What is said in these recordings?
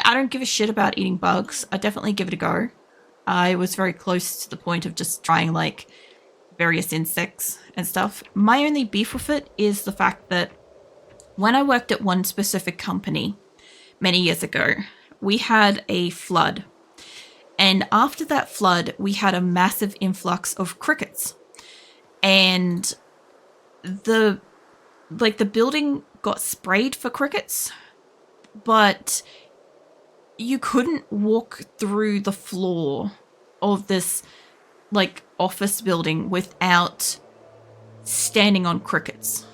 I don't give a shit about eating bugs. I definitely give it a go. I was very close to the point of just trying like various insects and stuff. My only beef with it is the fact that when I worked at one specific company many years ago, we had a flood. And after that flood, we had a massive influx of crickets. And the building got sprayed for crickets, but you couldn't walk through the floor of this like office building without standing on crickets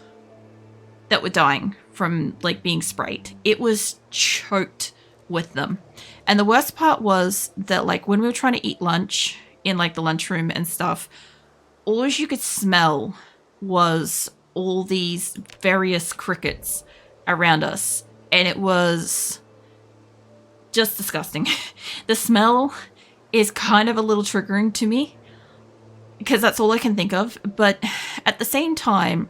that were dying from like being sprayed. It was choked with them. And the worst part was that like when we were trying to eat lunch in like the lunchroom and stuff, all you could smell was all these various crickets around us. And it was just disgusting. The smell is kind of a little triggering to me because that's all I can think of. But at the same time,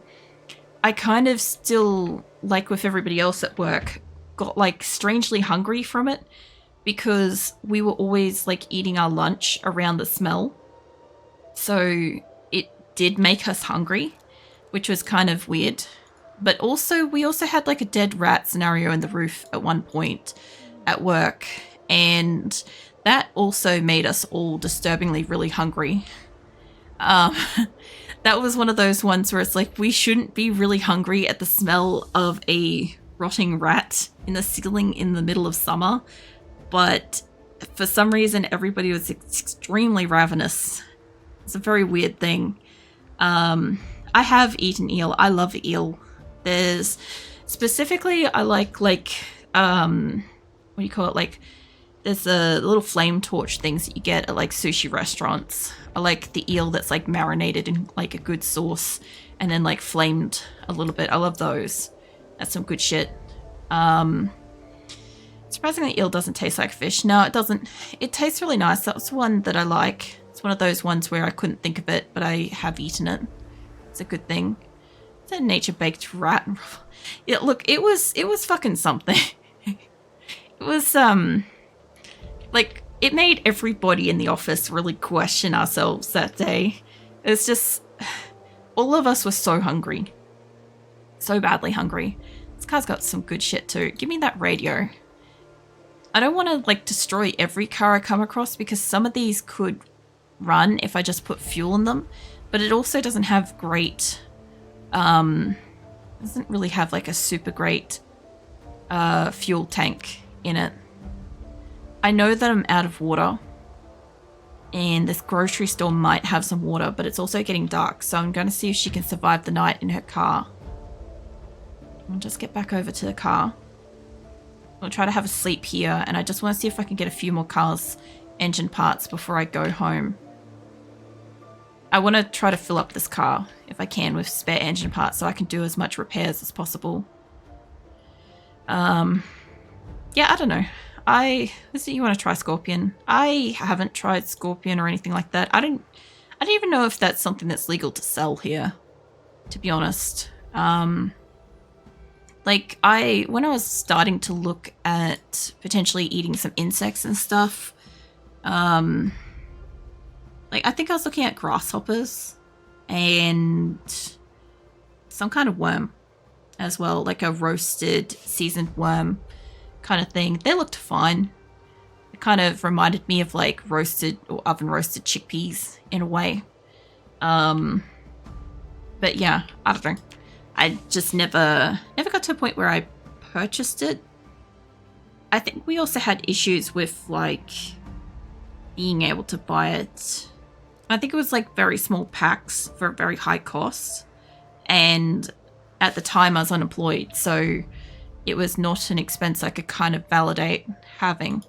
I kind of still, like with everybody else at work, got like strangely hungry from it because we were always like eating our lunch around the smell. So it did make us hungry, which was kind of weird. But also, we also had like a dead rat scenario in the roof at one point at work. And that also made us all disturbingly really hungry. That was one of those ones where it's like, we shouldn't be really hungry at the smell of a rotting rat in the ceiling in the middle of summer. But for some reason, everybody was extremely ravenous. It's a very weird thing. I have eaten eel. I love eel. There's specifically, I like, what do you call it? Like, there's a little flame torch things that you get at like sushi restaurants. I like the eel that's like marinated in like a good sauce and then like flamed a little bit. I love those. That's some good shit. Surprisingly, eel doesn't taste like fish. No, it doesn't. It tastes really nice. That was one that I like. It's one of those ones where I couldn't think of it, but I have eaten it. It's a good thing. It's a nature-baked rat. Yeah, look, it was fucking something. It was, like, it made everybody in the office really question ourselves that day. It's just, all of us were so hungry. So badly hungry. This car's got some good shit too. Give me that radio. I don't want to, like, destroy every car I come across because some of these could run if I just put fuel in them. But it also doesn't have great, doesn't really have, like, a super great fuel tank in it. I know that I'm out of water and this grocery store might have some water, but it's also getting dark, so I'm going to see if she can survive the night in her car. I'll just get back over to the car. I'll try to have a sleep here, and I just want to see if I can get a few more cars' engine parts before I go home. I want to try to fill up this car, if I can, with spare engine parts so I can do as much repairs as possible. Yeah, I don't know. You want to try Scorpion? I haven't tried Scorpion or anything like that. I don't even know if that's something that's legal to sell here, to be honest. Like, when I was starting to look at potentially eating some insects and stuff, like, I think I was looking at grasshoppers and some kind of worm as well, like a roasted, seasoned worm kind of thing. They looked fine. It kind of reminded me of like roasted or oven roasted chickpeas in a way. But yeah, I don't know. I just never got to a point where I purchased it. I think we also had issues with like being able to buy it. I think it was like very small packs for a very high cost. And at the time I was unemployed, so it was not an expense I could kind of validate having.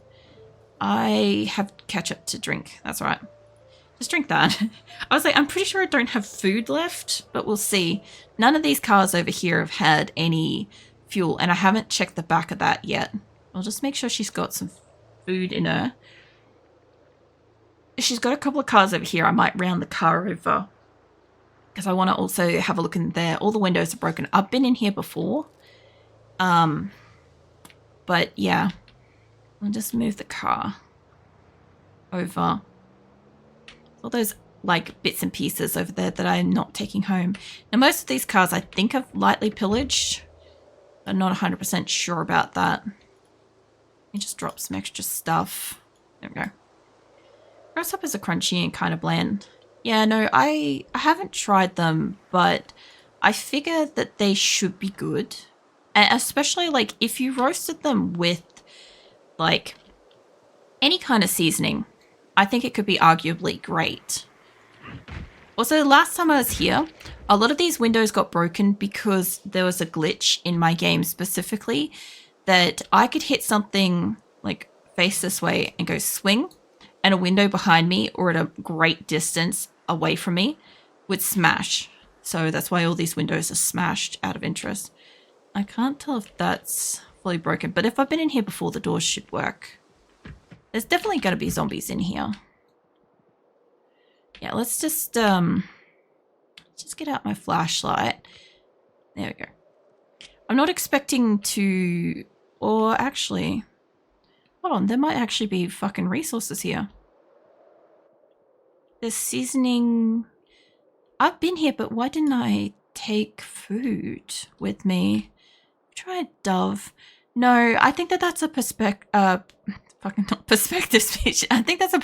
I have ketchup to drink. That's right. Just drink that. I was like, I'm pretty sure I don't have food left, but we'll see. None of these cars over here have had any fuel, and I haven't checked the back of that yet. I'll just make sure she's got some food in her. If she's got a couple of cars over here, I might round the car over, because I want to also have a look in there. All the windows are broken. I've been in here before. But yeah. I'll just move the car over. All those like bits and pieces over there that I'm not taking home. Now most of these cars I think I've lightly pillaged. I'm not 100% sure about that. Let me just drop some extra stuff. There we go. Grasshoppers are crunchy and kind of bland. Yeah, no, I haven't tried them, but I figure that they should be good. And especially like if you roasted them with like any kind of seasoning, I think it could be arguably great. Also, last time I was here, a lot of these windows got broken because there was a glitch in my game specifically that I could hit something like face this way and go swing, and a window behind me or at a great distance away from me would smash. So that's why all these windows are smashed out of interest. I can't tell if that's fully broken, but if I've been in here before, the doors should work. There's definitely going to be zombies in here. Yeah, let's just get out my flashlight. There we go. I'm not expecting to, or actually, hold on, there might actually be fucking resources here. There's seasoning. I've been here, but why didn't I take food with me? Try dove. No, I think that's a fucking not perspective species. I think that's a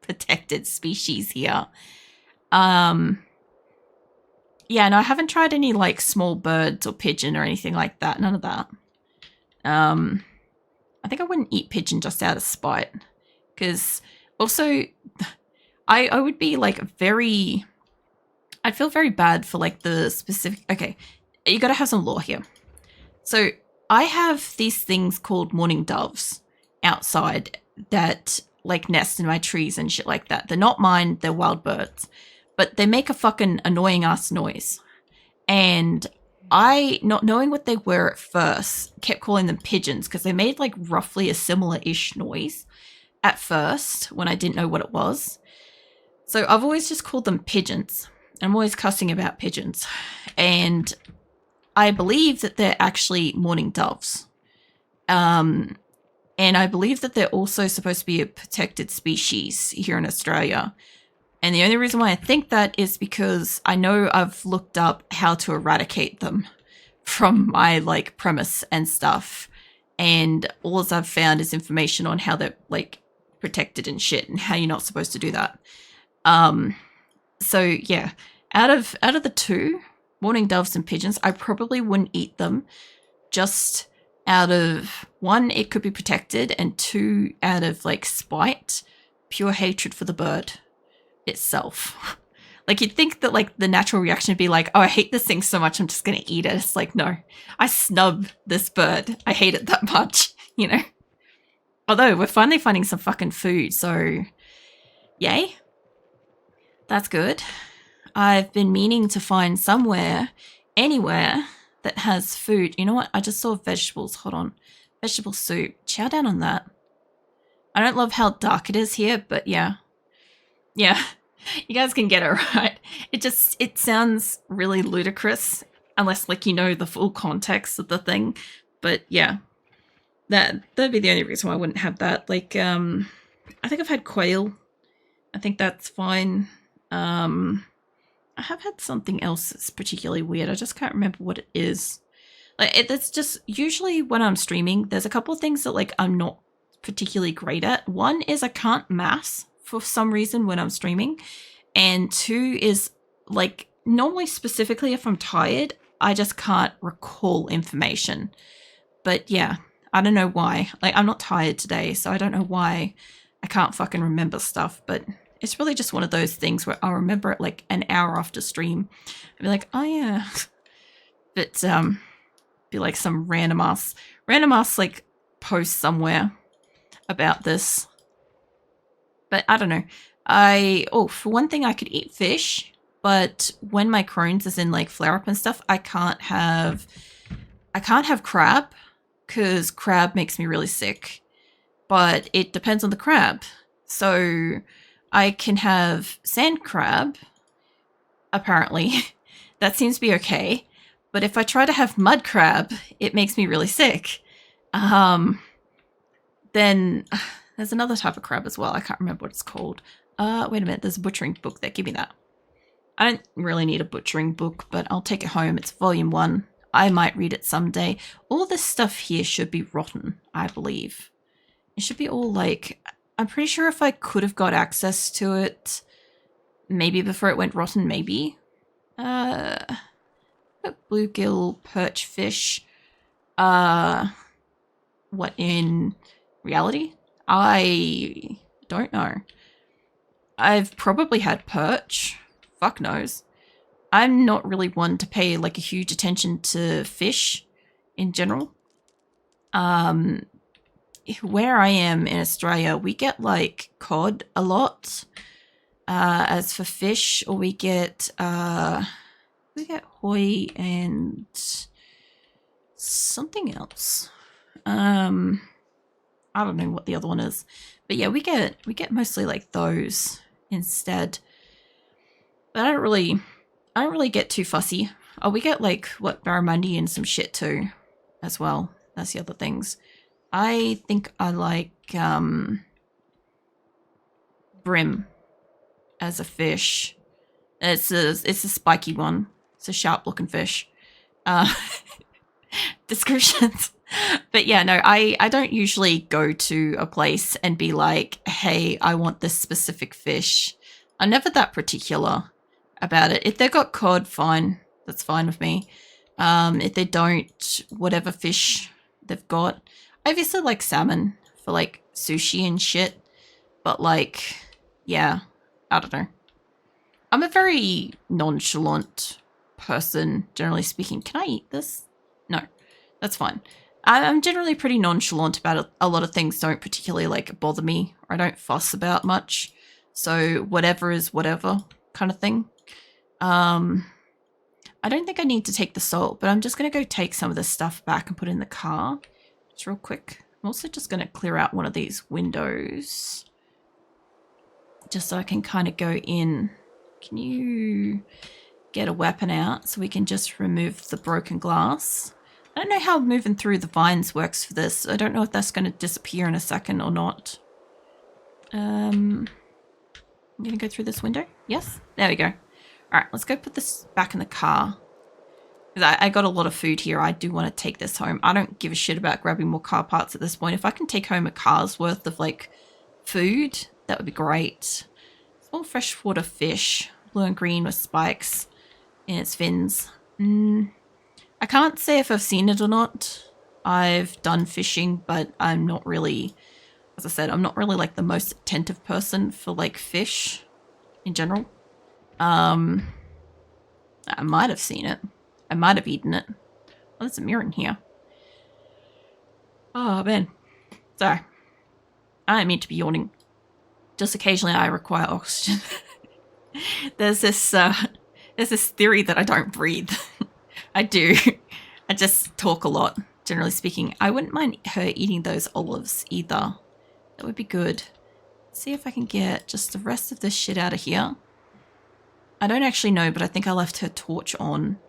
protected species here. Yeah, no, I haven't tried any like small birds or pigeon or anything like that. None of that. I think I wouldn't eat pigeon just out of spite, because also I would be like I'd feel very bad for like the specific. Okay, you got to have some lore here. So I have these things called mourning doves outside that like nest in my trees and shit like that. They're not mine, they're wild birds, but they make a fucking annoying ass noise. And I, not knowing what they were at first, kept calling them pigeons because they made like roughly a similar-ish noise at first when I didn't know what it was. So I've always just called them pigeons. I'm always cussing about pigeons. And I believe that they're actually mourning doves. And I believe that they're also supposed to be a protected species here in Australia. And the only reason why I think that is because I know I've looked up how to eradicate them from my like premise and stuff. And all I've found is information on how they're like protected and shit and how you're not supposed to do that. So yeah, out of the two, mourning doves and pigeons, I probably wouldn't eat them. Just out of one, it could be protected, and two, out of like spite, pure hatred for the bird itself. Like you'd think that like the natural reaction would be like, oh, I hate this thing so much, I'm just gonna eat it. It's like, no, I snub this bird. I hate it that much, you know? Although we're finally finding some fucking food, so yay. That's good. I've been meaning to find somewhere, anywhere that has food. You know what? I just saw vegetables. Hold on. Vegetable soup. Chow down on that. I don't love how dark it is here, but yeah. Yeah. You guys can get it right. It sounds really ludicrous unless like you know the full context of the thing. But yeah. That'd be the only reason why I wouldn't have that. Like, I think I've had quail. I think that's fine. I have had something else that's particularly weird. I just can't remember what it is. Like, it's just usually when I'm streaming, there's a couple of things that like I'm not particularly great at. One is I can't mass for some reason when I'm streaming, and two is like normally specifically if I'm tired, I just can't recall information. But yeah, I don't know why. Like I'm not tired today, so I don't know why I can't fucking remember stuff, but it's really just one of those things where I'll remember it like an hour after stream. I'll be like, oh yeah. But be like some random ass like post somewhere about this. But I don't know. For one thing, I could eat fish, but when my Crohn's is in like flare up and stuff, I can't have crab because crab makes me really sick. But it depends on the crab. So I can have sand crab, apparently. That seems to be okay. But if I try to have mud crab, it makes me really sick. Then there's another type of crab as well. I can't remember what it's called. Wait a minute. There's a butchering book there. Give me that. I don't really need a butchering book, but I'll take it home. It's volume 1. I might read it someday. All this stuff here should be rotten, I believe. It should be all like... I'm pretty sure if I could have got access to it, maybe before it went rotten, maybe. Bluegill, perch fish. What in reality? I don't know. I've probably had perch. Fuck knows. I'm not really one to pay like a huge attention to fish in general. Where I am in Australia, we get like cod a lot. As for fish, or we get hoi and something else. I don't know what the other one is, but yeah, we get mostly like those instead. But I don't really get too fussy. Oh, we get like what, barramundi and some shit too, as well. That's the other things. I think I like brim as a fish. It's a spiky one. It's a sharp looking fish. Descriptions. But yeah, no, I don't usually go to a place and be like, hey, I want this specific fish. I'm never that particular about it. If they've got cod, fine. That's fine with me. If they don't, whatever fish they've got. I obviously like salmon for like sushi and shit. But like, yeah, I don't know. I'm a very nonchalant person, generally speaking. Can I eat this? No, that's fine. I'm generally pretty nonchalant about it. A lot of things don't particularly like bother me, or I don't fuss about much. So whatever is whatever kind of thing. I don't think I need to take the salt, but I'm just going to go take some of this stuff back and put it in the car. Just real quick. I'm also just going to clear out one of these windows. Just so I can kind of go in. Can you get a weapon out so we can just remove the broken glass? I don't know how moving through the vines works for this. I don't know if that's going to disappear in a second or not. I'm going to go through this window. Yes? There we go. All right, let's go put this back in the car. Because I got a lot of food here. I do want to take this home. I don't give a shit about grabbing more car parts at this point. If I can take home a car's worth of, like, food, that would be great. Small freshwater fish. Blue and green with spikes in its fins. I can't say if I've seen it or not. I've done fishing, but I'm not really, as I said, I'm not really like the most attentive person for like fish in general. I might have seen it. I might have eaten it. Oh, there's a mirror in here. Oh, man. Sorry. I don't mean to be yawning. Just occasionally I require oxygen. There's this theory that I don't breathe. I do. I just talk a lot, generally speaking. I wouldn't mind her eating those olives either. That would be good. Let's see if I can get just the rest of this shit out of here. I don't actually know, but I think I left her torch on.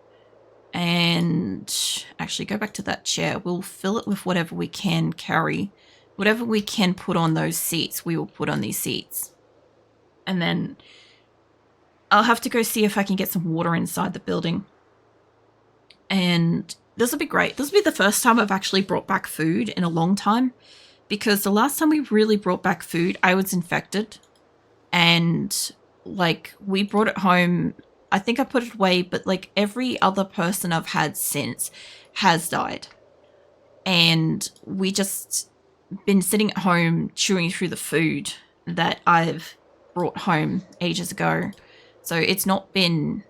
And actually go back to that chair. We'll fill it with whatever we can carry. Whatever we can put on those seats, we will put on these seats. And then I'll have to go see if I can get some water inside the building. And this will be great. This will be the first time I've actually brought back food in a long time. Because the last time we really brought back food, I was infected. And, like, we brought it home. I think I put it away, but, like, every other person I've had since has died. And we just been sitting at home chewing through the food that I've brought home ages ago. So it's not been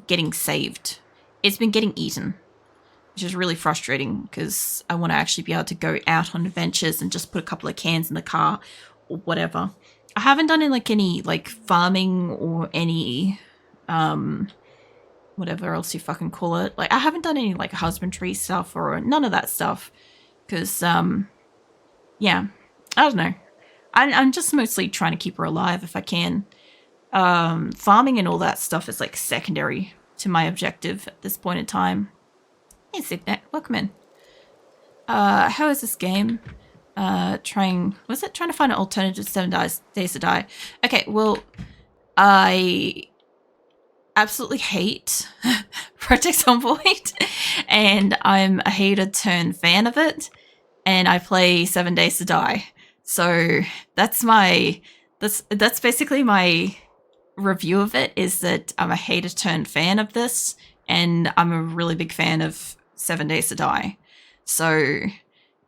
getting saved. It's been getting eaten, which is really frustrating because I want to actually be able to go out on adventures and just put a couple of cans in the car or whatever. I haven't done any like farming or any whatever else you fucking call it. Like I haven't done any like husbandry stuff or none of that stuff because yeah, I don't know. I'm just mostly trying to keep her alive if I can. Farming and all that stuff is like secondary to my objective at this point in time. Hey, Signet, welcome in. How is this game? trying to find an alternative to 7 days to die. Okay, well, I absolutely hate Project Zomboid, and I'm a hater turned fan of it, and I play 7 Days to Die. So that's basically my review of it, is that I'm a hater turned fan of this, and I'm a really big fan of 7 Days to Die. So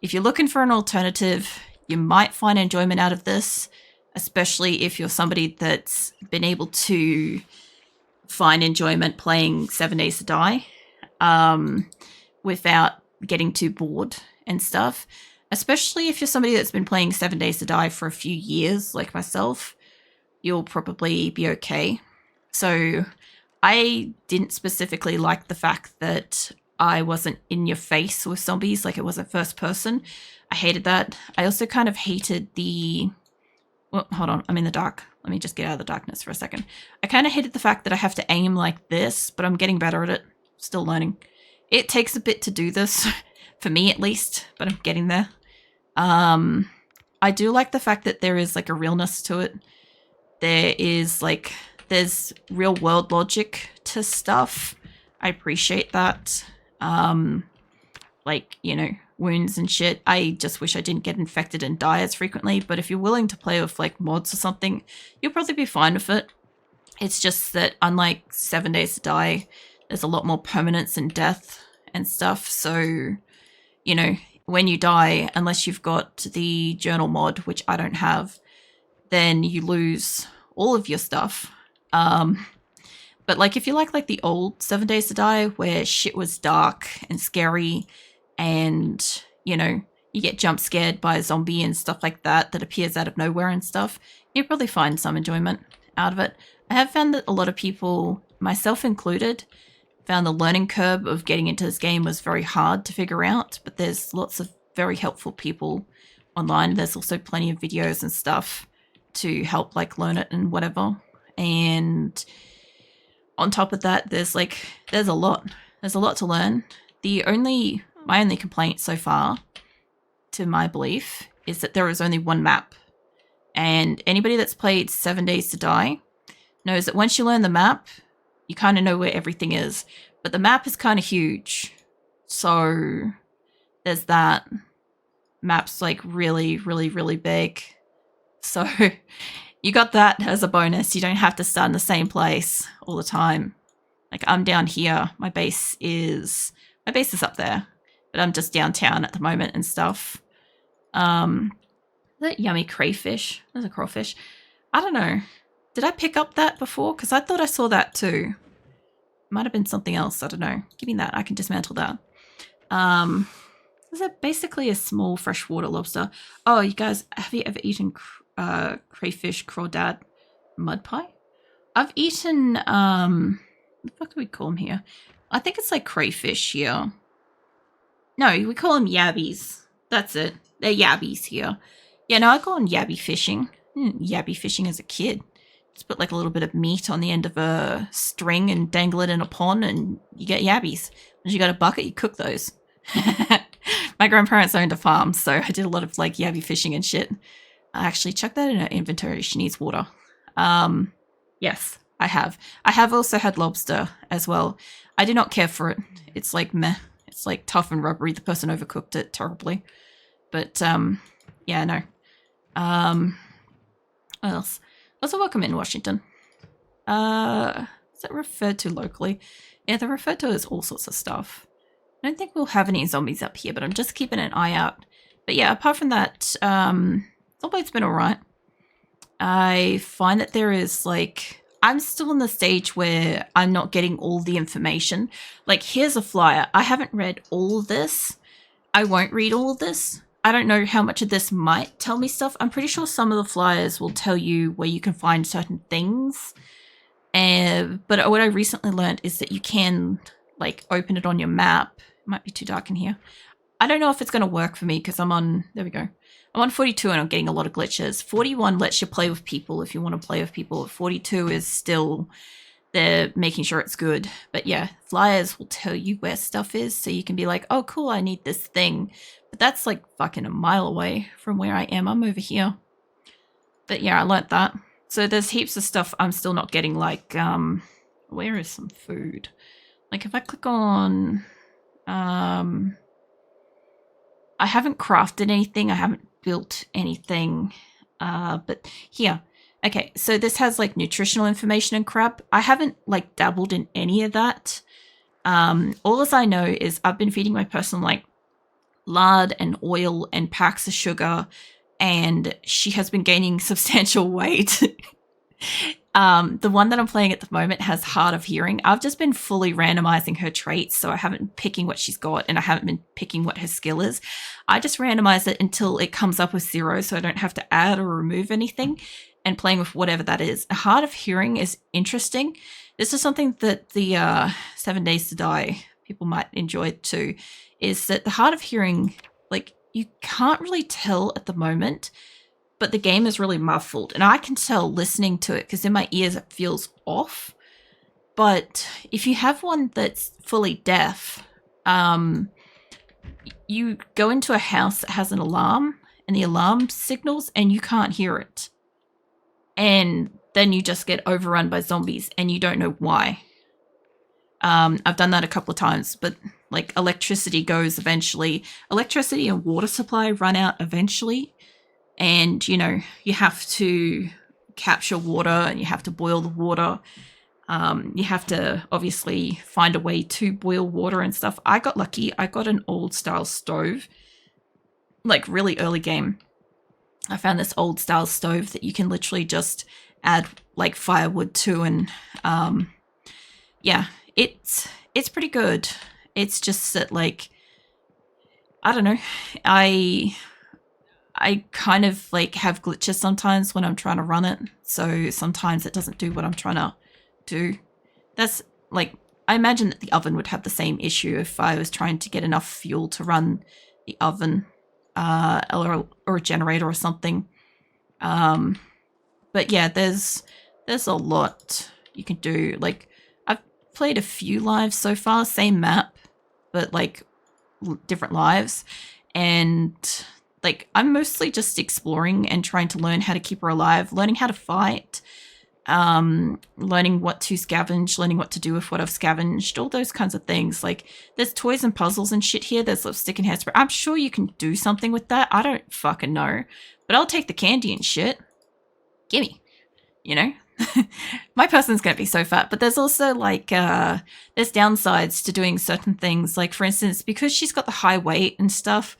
if you're looking for an alternative, you might find enjoyment out of this, especially if you're somebody that's been able to find enjoyment playing 7 Days to Die without getting too bored and stuff. Especially if you're somebody that's been playing 7 Days to Die for a few years, like myself, you'll probably be okay. So I didn't specifically like the fact that I wasn't in your face with zombies, like it wasn't first person. I hated that. I also kind of hated the... Well, hold on, I'm in the dark. Let me just get out of the darkness for a second. I kind of hated the fact that I have to aim like this, but I'm getting better at it. Still learning. It takes a bit to do this, for me at least, but I'm getting there. I do like the fact that there is like a realness to it. There's real world logic to stuff. I appreciate that. Like, you know, wounds and shit. I just wish I didn't get infected and die as frequently, but if you're willing to play with like mods or something, you'll probably be fine with it. It's just that unlike 7 Days to Die, there's a lot more permanence and death and stuff. So, you know, when you die, unless you've got the journal mod, which I don't have, then you lose all of your stuff. But like if you like the old 7 Days to Die where shit was dark and scary and, you know, you get jump scared by a zombie and stuff like that appears out of nowhere and stuff, you'll probably find some enjoyment out of it. I have found that a lot of people, myself included, found the learning curve of getting into this game was very hard to figure out, but there's lots of very helpful people online. There's also plenty of videos and stuff to help like learn it and whatever. And on top of that, there's a lot to learn. My only complaint so far, to my belief, is that there is only one map. And anybody that's played 7 Days to Die knows that once you learn the map, you kind of know where everything is. But the map is kind of huge. So there's that. Map's like really, really, really big. So you got that as a bonus. You don't have to start in the same place all the time. Like I'm down here. My base is up there, but I'm just downtown at the moment and stuff. That yummy crayfish. There's a crawfish. I don't know. Did I pick up that before? Because I thought I saw that too. Might have been something else. I don't know. Give me that. I can dismantle that. Is that basically a small freshwater lobster? Oh, you guys, have you ever eaten crayfish, crawdad, mud pie? I've eaten, what the fuck do we call them here? I think it's like crayfish here. No, we call them yabbies. That's it. They're yabbies here. Yeah, no, I call them yabby fishing. Yabby fishing as a kid. Just put like a little bit of meat on the end of a string and dangle it in a pond and you get yabbies. Once you got a bucket, you cook those. My grandparents owned a farm, so I did a lot of like yabby fishing and shit. I actually chucked that in her inventory. She needs water. Yes, I have. I have also had lobster as well. I do not care for it. It's like meh. It's like tough and rubbery. The person overcooked it terribly. But yeah, no. What else? Also, welcome in Washington. Is it referred to locally? Yeah, they're referred to as all sorts of stuff. I don't think we'll have any zombies up here, but I'm just keeping an eye out. But yeah, apart from that, Zomboid's been alright. I find that there is like, I'm still in the stage where I'm not getting all the information. Like, here's a flyer. I haven't read all of this. I won't read all of this. I don't know how much of this might tell me stuff. I'm pretty sure some of the flyers will tell you where you can find certain things. But what I recently learned is that you can like open it on your map. It might be too dark in here. I don't know if it's going to work for me because I'm on, there we go. I'm on 42 and I'm getting a lot of glitches. 41 lets you play with people if you want to play with people. 42 is still, they're making sure it's good. But yeah, flyers will tell you where stuff is. So you can be like, oh, cool, I need this thing. But that's like fucking a mile away from where I am. I'm over here. But yeah, I learnt that. So there's heaps of stuff I'm still not getting, like, where is some food? Like if I click on, I haven't crafted anything. I haven't built anything. But here, okay. So this has like nutritional information and crap. I haven't like dabbled in any of that. All as I know is I've been feeding my person like lard and oil and packs of sugar, and she has been gaining substantial weight. The one that I'm playing at the moment has hard of hearing. I've just been fully randomizing her traits, so I haven't been picking what she's got and I haven't been picking what her skill is. I just randomize it until it comes up with 0, so I don't have to add or remove anything, and playing with whatever that is. Hard of hearing is interesting. This is something that the 7 Days to Die people might enjoy too, is that the hard of hearing, like, you can't really tell at the moment, but the game is really muffled, and I can tell listening to it because in my ears it feels off. But if you have one that's fully deaf, you go into a house that has an alarm and the alarm signals and you can't hear it. And then you just get overrun by zombies and you don't know why. I've done that a couple of times, but like electricity goes eventually. Electricity and water supply run out eventually. And, you know, you have to capture water and you have to boil the water. You have to obviously find a way to boil water and stuff. I got lucky. I got an old style stove, like really early game. I found this old style stove that you can literally just add like firewood to, and yeah, it's pretty good. It's just that, like, I don't know, I kind of like have glitches sometimes when I'm trying to run it, so sometimes it doesn't do what I'm trying to do. That's like, I imagine that the oven would have the same issue if I was trying to get enough fuel to run the oven, or a generator or something. But yeah, there's a lot you can do. Like, I've played a few lives so far, same map, but like different lives, and like I'm mostly just exploring and trying to learn how to keep her alive, learning how to fight, learning what to scavenge, learning what to do with what I've scavenged, all those kinds of things. Like, there's toys and puzzles and shit here. There's lipstick and hairspray. I'm sure you can do something with that. I don't fucking know, but I'll take the candy and shit. Gimme, you know. My person's gonna be so fat. But there's also like there's downsides to doing certain things. Like, for instance, because she's got the high weight and stuff,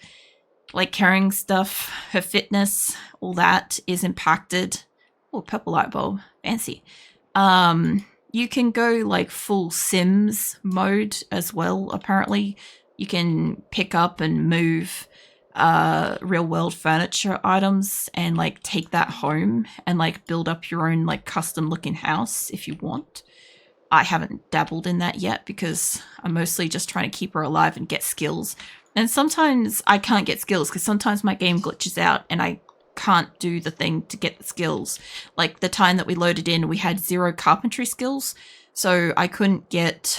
like carrying stuff, her fitness, all that is impacted. Oh, purple light bulb. Fancy. You can go like full Sims mode as well, apparently. You can pick up and move real world furniture items and like take that home and like build up your own like custom looking house if you want. I haven't dabbled in that yet because I'm mostly just trying to keep her alive and get skills. And sometimes I can't get skills because sometimes my game glitches out and I can't do the thing to get the skills. Like the time that we loaded in, we had 0 carpentry skills, so I couldn't get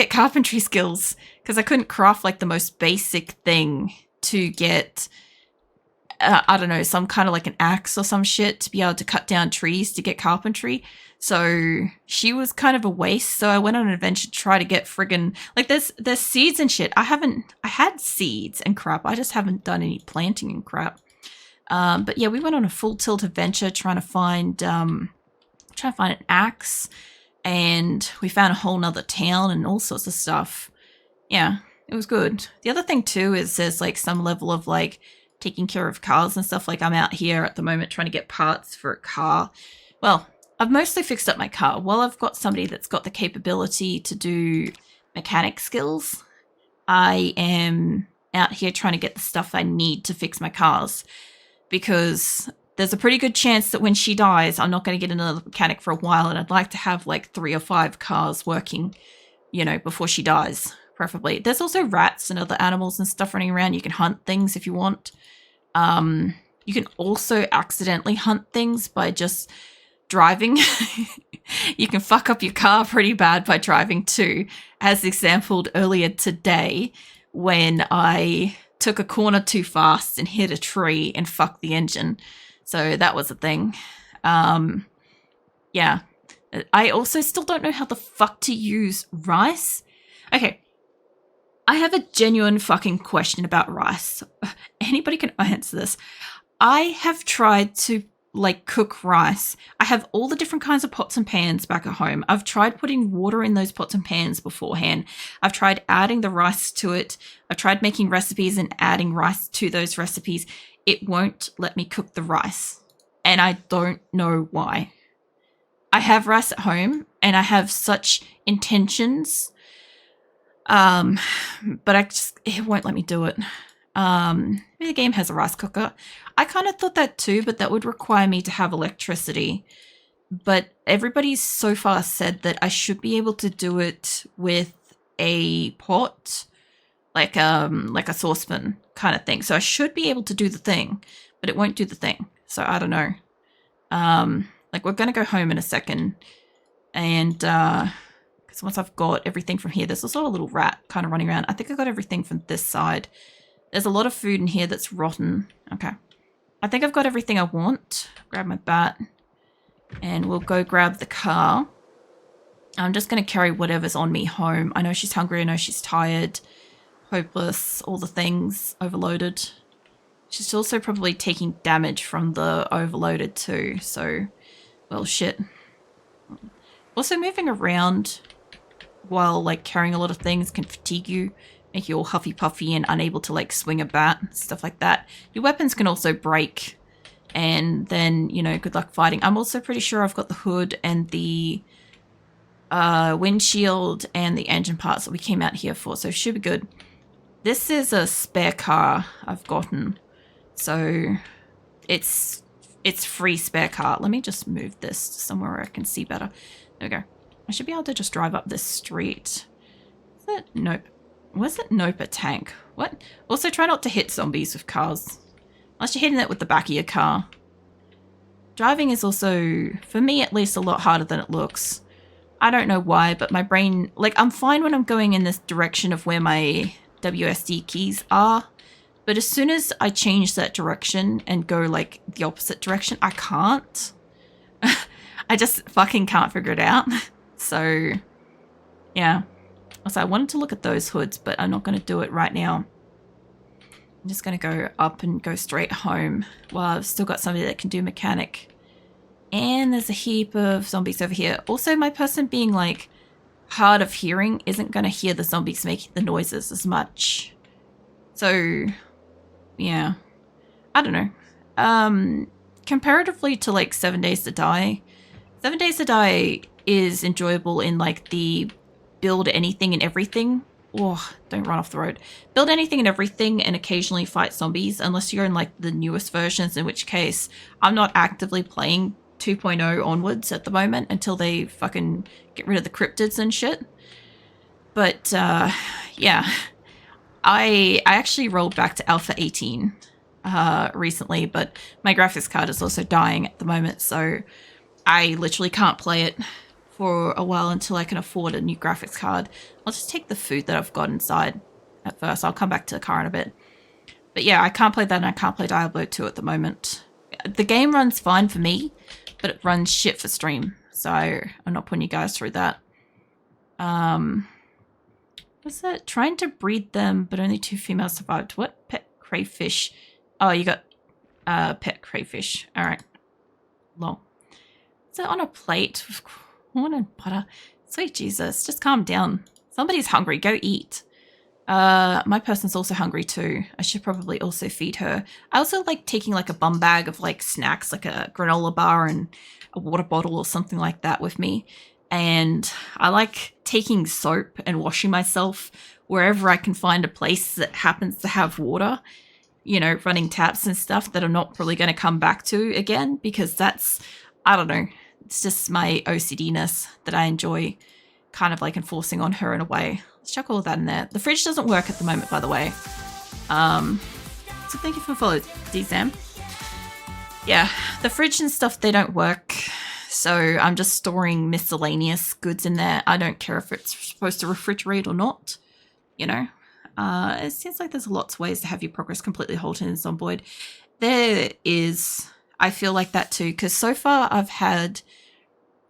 carpentry skills because I couldn't craft like the most basic thing to get I don't know, some kind of like an axe or some shit to be able to cut down trees to get carpentry. So she was kind of a waste. So I went on an adventure to try to get friggin' like there's seeds and shit. I had seeds and crap. I just haven't done any planting and crap. But yeah, we went on a full tilt adventure trying to find an axe, and we found a whole nother town and all sorts of stuff. Yeah, it was good. The other thing too is there's like some level of like taking care of cars and stuff. Like I'm out here at the moment trying to get parts for a car. Well, I've mostly fixed up my car. While I've got somebody that's got the capability to do mechanic skills, I am out here trying to get the stuff I need to fix my cars, because there's a pretty good chance that when she dies, I'm not going to get another mechanic for a while, and I'd like to have like 3 or 5 cars working, you know, before she dies, preferably. There's also rats and other animals and stuff running around. You can hunt things if you want. You can also accidentally hunt things by just driving. You can fuck up your car pretty bad by driving too, as exampled earlier today when I took a corner too fast and hit a tree and fucked the engine. So that was a thing. Yeah. I also still don't know how the fuck to use rice. Okay. I have a genuine fucking question about rice. Anybody can answer this. I have tried to like cook rice. I have all the different kinds of pots and pans back at home. I've tried putting water in those pots and pans beforehand. I've tried adding the rice to it. I've tried making recipes and adding rice to those recipes. It won't let me cook the rice. And I don't know why. I have rice at home and I have such intentions. But it won't let me do it. Maybe the game has a rice cooker. I kind of thought that too, but that would require me to have electricity. But everybody's so far said that I should be able to do it with a pot, like a saucepan kind of thing. So I should be able to do the thing, but it won't do the thing. So I don't know. Like we're gonna go home in a second, and because once I've got everything from here, there's also a little rat kind of running around. I think I got everything from this side. There's a lot of food in here that's rotten. Okay. I think I've got everything I want. Grab my bat. And we'll go grab the car. I'm just going to carry whatever's on me home. I know she's hungry. I know she's tired. Hopeless. All the things. Overloaded. She's also probably taking damage from the overloaded too. So, well, shit. Also, moving around while like carrying a lot of things can fatigue you. Make you all huffy puffy and unable to like swing a bat, stuff like that. Your weapons can also break, and then, you know, good luck fighting. I'm also pretty sure I've got the hood and the windshield and the engine parts that we came out here for, so it should be good. This is a spare car I've gotten, so it's free spare car. Let me just move this to somewhere where I can see better. There we go. I should be able to just drive up this street. Is it? Nope. Was it? Nope, a tank. What? Also, try not to hit zombies with cars. Unless you're hitting it with the back of your car. Driving is also, for me at least, a lot harder than it looks. I don't know why, but my brain... Like, I'm fine when I'm going in this direction of where my WSD keys are. But as soon as I change that direction and go, like, the opposite direction, I can't. I just fucking can't figure it out. So, yeah. Also, I wanted to look at those hoods, but I'm not going to do it right now. I'm just going to go up and go straight home while I've still got somebody that can do mechanic. And there's a heap of zombies over here. Also, my person being, like, hard of hearing isn't going to hear the zombies making the noises as much. So, yeah. I don't know. Comparatively to, like, 7 Days to Die, 7 Days to Die is enjoyable in, like, the... build anything and everything. Oh, don't run off the road. Build anything and everything and occasionally fight zombies, unless you're in like the newest versions, in which case I'm not actively playing 2.0 onwards at the moment until they fucking get rid of the cryptids and shit. But yeah, I actually rolled back to Alpha 18 recently, but my graphics card is also dying at the moment, so I literally can't play it for a while until I can afford a new graphics card. I'll just take the food that I've got inside at first. I'll come back to the car in a bit. But yeah, I can't play that, and I can't play Diablo 2 at the moment. The game runs fine for me, but it runs shit for stream. So I'm not putting you guys through that. What's that? Trying to breed them, but only 2 females survived. What? Pet crayfish. Oh, you got pet crayfish. All right. Lol. Is it on a plate with corn and butter? Sweet Jesus, just calm down. Somebody's hungry. Go eat. My person's also hungry too. I should probably also feed her. I also like taking like a bum bag of like snacks, like a granola bar and a water bottle or something like that with me. And I like taking soap and washing myself wherever I can find a place that happens to have water, you know, running taps and stuff that I'm not probably going to come back to again, because that's, I don't know, it's just my OCD-ness that I enjoy kind of like enforcing on her in a way. Let's chuck all of that in there. The fridge doesn't work at the moment, by the way. So thank you for following, D-Sam. Yeah, the fridge and stuff, they don't work. So I'm just storing miscellaneous goods in there. I don't care if it's supposed to refrigerate or not, you know. It seems like there's lots of ways to have your progress completely halted in Zomboid. There is, I feel like that too, because so far I've had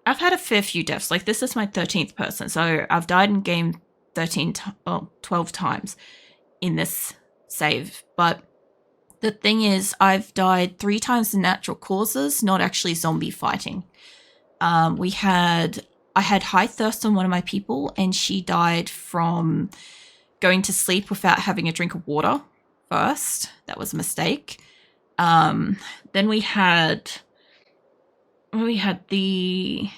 a fair few deaths. Like this is my 13th person, so I've died in game 12 times in this save. But the thing is, I've died 3 times in natural causes, not actually zombie fighting. I had high thirst on one of my people, and she died from going to sleep without having a drink of water first. That was a mistake. Then we had the